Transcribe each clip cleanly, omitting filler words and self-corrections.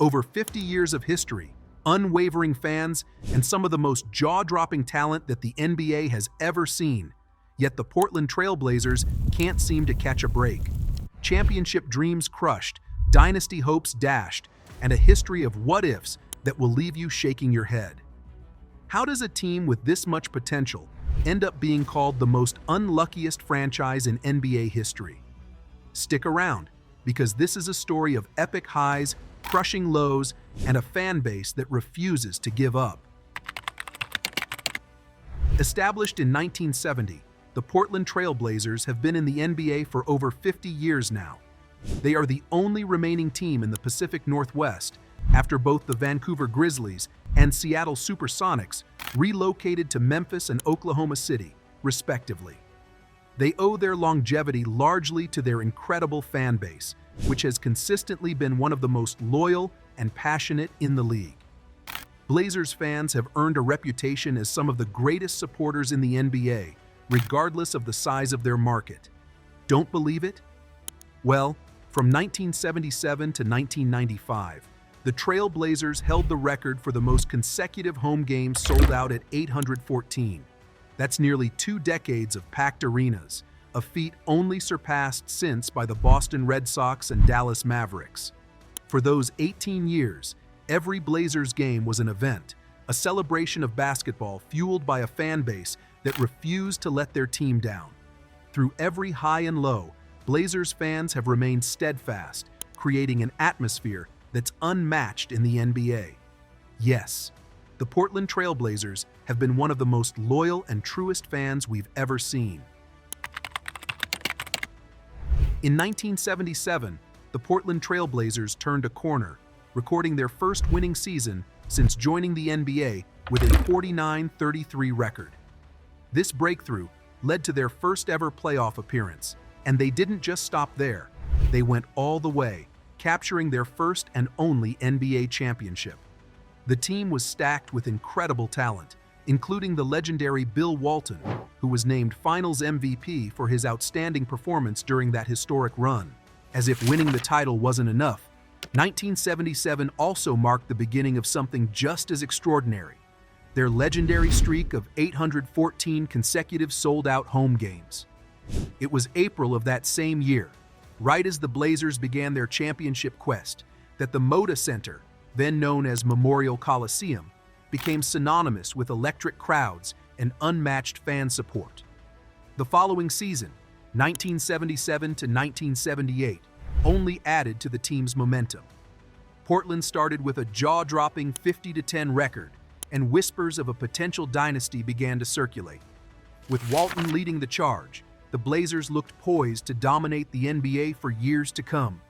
Over 50 years of history, unwavering fans, and some of the most jaw-dropping talent that the NBA has ever seen. Yet the Portland Trail Blazers can't seem to catch a break. Championship dreams crushed, dynasty hopes dashed, and a history of what-ifs that will leave you shaking your head. How does a team with this much potential end up being called the most unluckiest franchise in NBA history? Stick around, because this is a story of epic highs, crushing lows, and a fan base that refuses to give up. Established in 1970, the Portland Trail Blazers have been in the NBA for over 50 years now. They are the only remaining team in the Pacific Northwest after both the Vancouver Grizzlies and Seattle Supersonics relocated to Memphis and Oklahoma City, respectively. They owe their longevity largely to their incredible fan base, which has consistently been one of the most loyal and passionate in the league. Blazers fans have earned a reputation as some of the greatest supporters in the NBA, regardless of the size of their market. Don't believe it? Well, from 1977 to 1995, the Trail Blazers held the record for the most consecutive home games sold out at 814. That's nearly 2 decades of packed arenas, a feat only surpassed since by the Boston Red Sox and Dallas Mavericks. For those 18 years, every Blazers game was an event, a celebration of basketball fueled by a fan base that refused to let their team down. Through every high and low, Blazers fans have remained steadfast, creating an atmosphere that's unmatched in the NBA. Yes, the Portland Trail Blazers have been one of the most loyal and truest fans we've ever seen. In 1977, the Portland Trail Blazers turned a corner, recording their first winning season since joining the NBA with a 49-33 record. This breakthrough led to their first ever playoff appearance, and they didn't just stop there. They went all the way, capturing their first and only NBA championship. The team was stacked with incredible talent, including the legendary Bill Walton, who was named Finals MVP for his outstanding performance during that historic run. As if winning the title wasn't enough, 1977 also marked the beginning of something just as extraordinary: their legendary streak of 814 consecutive sold-out home games. It was April of that same year, right as the Blazers began their championship quest, that the Moda Center, then known as Memorial Coliseum, became synonymous with electric crowds and unmatched fan support. The following season, 1977 to 1978, only added to the team's momentum. Portland started with a jaw-dropping 50-10 record, and whispers of a potential dynasty began to circulate. With Walton leading the charge, the Blazers looked poised to dominate the NBA for years to come.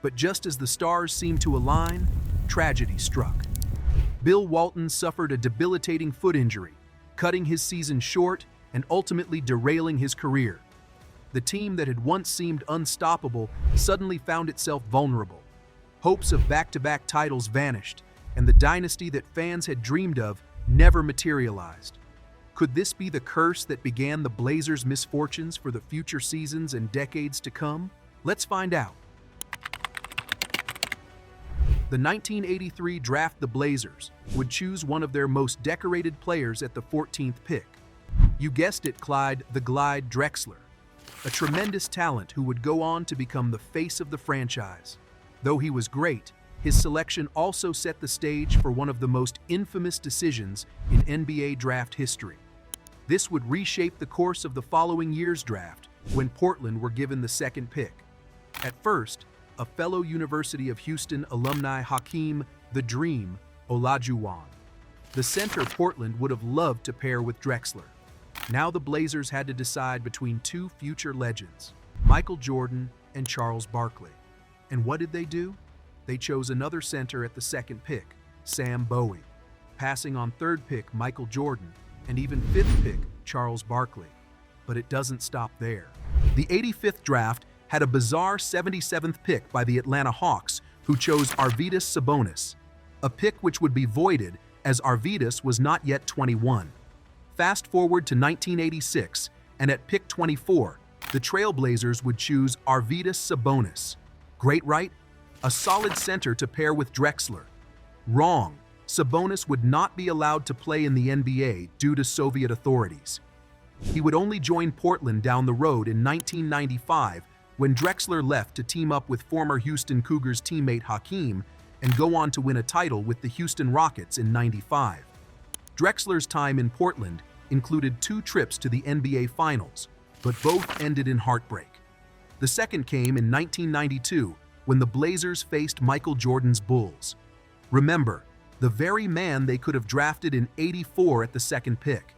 But just as the stars seemed to align, tragedy struck. Bill Walton suffered a debilitating foot injury, cutting his season short and ultimately derailing his career. The team that had once seemed unstoppable suddenly found itself vulnerable. Hopes of back-to-back titles vanished, and the dynasty that fans had dreamed of never materialized. Could this be the curse that began the Blazers' misfortunes for the future seasons and decades to come? Let's find out. The 1983 draft, the Blazers would choose one of their most decorated players at the 14th pick. You guessed it, Clyde "The Glide" Drexler, a tremendous talent who would go on to become the face of the franchise. Though he was great, his selection also set the stage for one of the most infamous decisions in NBA draft history. This would reshape the course of the following year's draft, when Portland were given the second pick. At first, a fellow University of Houston alumni, Hakeem "The Dream" Olajuwon, the center Portland would have loved to pair with Drexler. Now the Blazers had to decide between two future legends, Michael Jordan and Charles Barkley. And what did they do? They chose another center at the second pick, Sam Bowie, passing on third pick Michael Jordan and even fifth pick Charles Barkley. But it doesn't stop there. The 85th draft had a bizarre 77th pick by the Atlanta Hawks, who chose Arvydas Sabonis, a pick which would be voided as Arvydas was not yet 21. Fast forward to 1986, and at pick 24, the Trail Blazers would choose Arvydas Sabonis. Great, right? A solid center to pair with Drexler. Wrong. Sabonis would not be allowed to play in the NBA due to Soviet authorities. He would only join Portland down the road in 1995 when Drexler left to team up with former Houston Cougars teammate Hakeem and go on to win a title with the Houston Rockets in '95. Drexler's time in Portland included 2 trips to the NBA Finals, but both ended in heartbreak. The second came in 1992 when the Blazers faced Michael Jordan's Bulls. Remember, the very man they could have drafted in '84 at the second pick.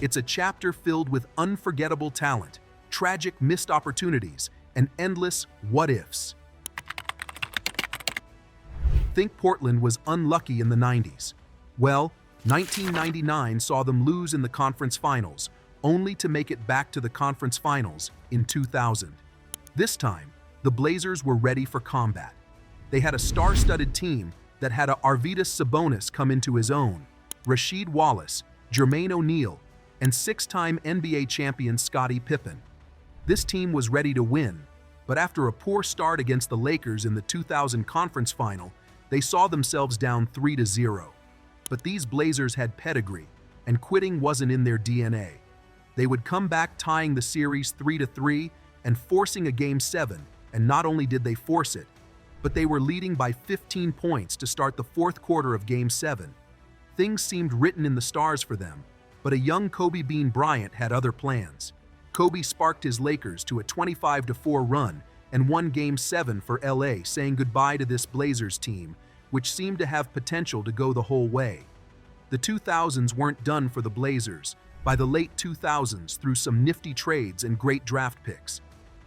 It's a chapter filled with unforgettable talent, tragic missed opportunities, and endless what-ifs. Think Portland was unlucky in the '90s. Well, 1999 saw them lose in the conference finals, only to make it back to the conference finals in 2000. This time, the Blazers were ready for combat. They had a star-studded team that had a Arvydas Sabonis come into his own, Rasheed Wallace, Jermaine O'Neal, and 6-time NBA champion Scottie Pippen. This team was ready to win, but after a poor start against the Lakers in the 2000 conference final, they saw themselves down 3-0. But these Blazers had pedigree, and quitting wasn't in their DNA. They would come back tying the series 3-3 and forcing a Game 7, and not only did they force it, but they were leading by 15 points to start the fourth quarter of Game 7. Things seemed written in the stars for them, but a young Kobe Bean Bryant had other plans. Kobe sparked his Lakers to a 25-4 run and won Game 7 for LA, saying goodbye to this Blazers team, which seemed to have potential to go the whole way. The 2000s weren't done for the Blazers. By the late 2000s, through some nifty trades and great draft picks,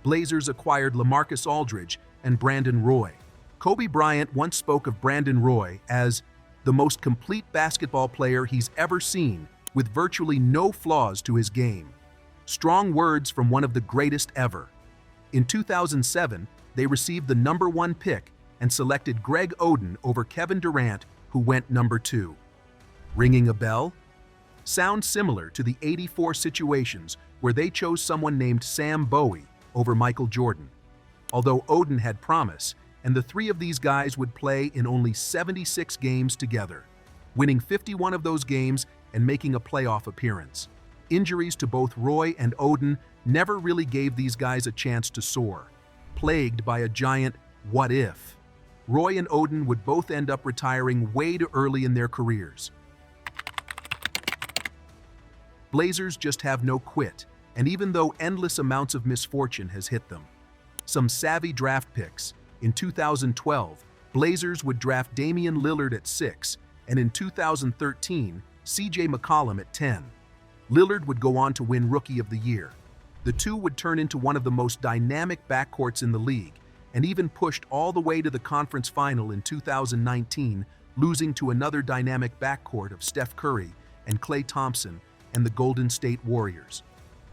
Blazers acquired LaMarcus Aldridge and Brandon Roy. Kobe Bryant once spoke of Brandon Roy as the most complete basketball player he's ever seen, with virtually no flaws to his game. Strong words from one of the greatest ever. In 2007, they received the #1 pick and selected Greg Oden over Kevin Durant, who went #2. Ringing a bell? Sounds similar to the '84 situations where they chose someone named Sam Bowie over Michael Jordan. Although Oden had promise, and the 3 of these guys would play in only 76 games together, winning 51 of those games and making a playoff appearance. Injuries to both Roy and Oden never really gave these guys a chance to soar. Plagued by a giant what if, Roy and Oden would both end up retiring way too early in their careers. Blazers just have no quit, and even though endless amounts of misfortune has hit them. Some savvy draft picks. In 2012, Blazers would draft Damian Lillard at 6, and in 2013, CJ McCollum at 10. Lillard would go on to win Rookie of the Year. The two would turn into one of the most dynamic backcourts in the league, and even pushed all the way to the conference final in 2019, losing to another dynamic backcourt of Steph Curry and Klay Thompson and the Golden State Warriors.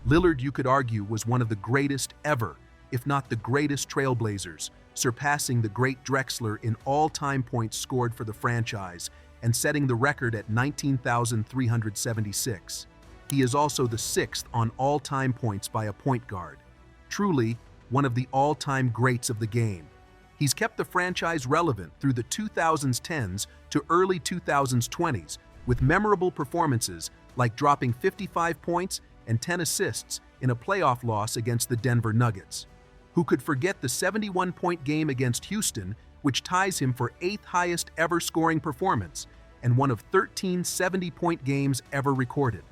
Lillard, you could argue, was one of the greatest ever, if not the greatest trailblazers, surpassing the great Drexler in all-time points scored for the franchise and setting the record at 19,376. He is also the 6th on all-time points by a point guard. Truly, one of the all-time greats of the game. He's kept the franchise relevant through the 2010s to early 2020s with memorable performances like dropping 55 points and 10 assists in a playoff loss against the Denver Nuggets. Who could forget the 71-point game against Houston, which ties him for 8th highest ever scoring performance and one of 13 70-point games ever recorded.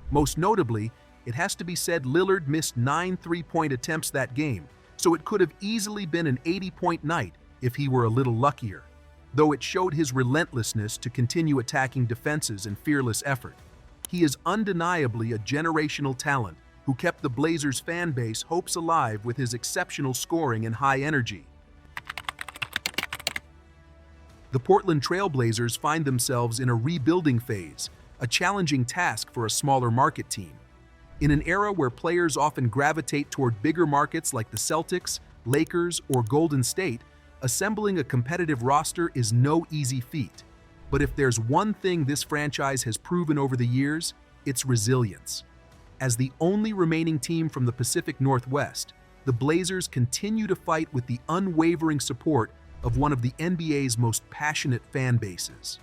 Most notably, it has to be said Lillard missed 9 3-point attempts that game, so it could have easily been an 80-point night if he were a little luckier, though it showed his relentlessness to continue attacking defenses and fearless effort. He is undeniably a generational talent who kept the Blazers fan base hopes alive with his exceptional scoring and high energy. The Portland Trail Blazers find themselves in a rebuilding phase, a challenging task for a smaller market team. In an era where players often gravitate toward bigger markets like the Celtics, Lakers, or Golden State, assembling a competitive roster is no easy feat. But if there's one thing this franchise has proven over the years, it's resilience. As the only remaining team from the Pacific Northwest, the Blazers continue to fight with the unwavering support of one of the NBA's most passionate fan bases.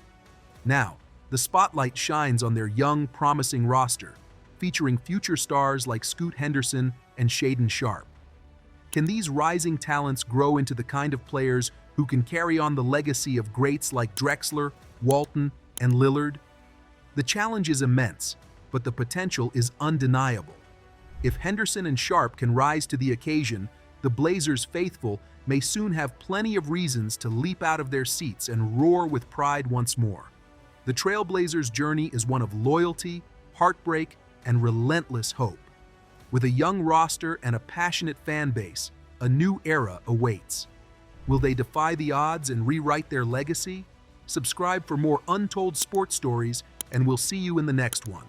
Now, the spotlight shines on their young, promising roster, featuring future stars like Scoot Henderson and Shaedon Sharpe. Can these rising talents grow into the kind of players who can carry on the legacy of greats like Drexler, Walton, and Lillard? The challenge is immense, but the potential is undeniable. If Henderson and Sharpe can rise to the occasion, the Blazers faithful may soon have plenty of reasons to leap out of their seats and roar with pride once more. The Trailblazers' journey is one of loyalty, heartbreak, and relentless hope. With a young roster and a passionate fan base, a new era awaits. Will they defy the odds and rewrite their legacy? Subscribe for more untold sports stories, and we'll see you in the next one.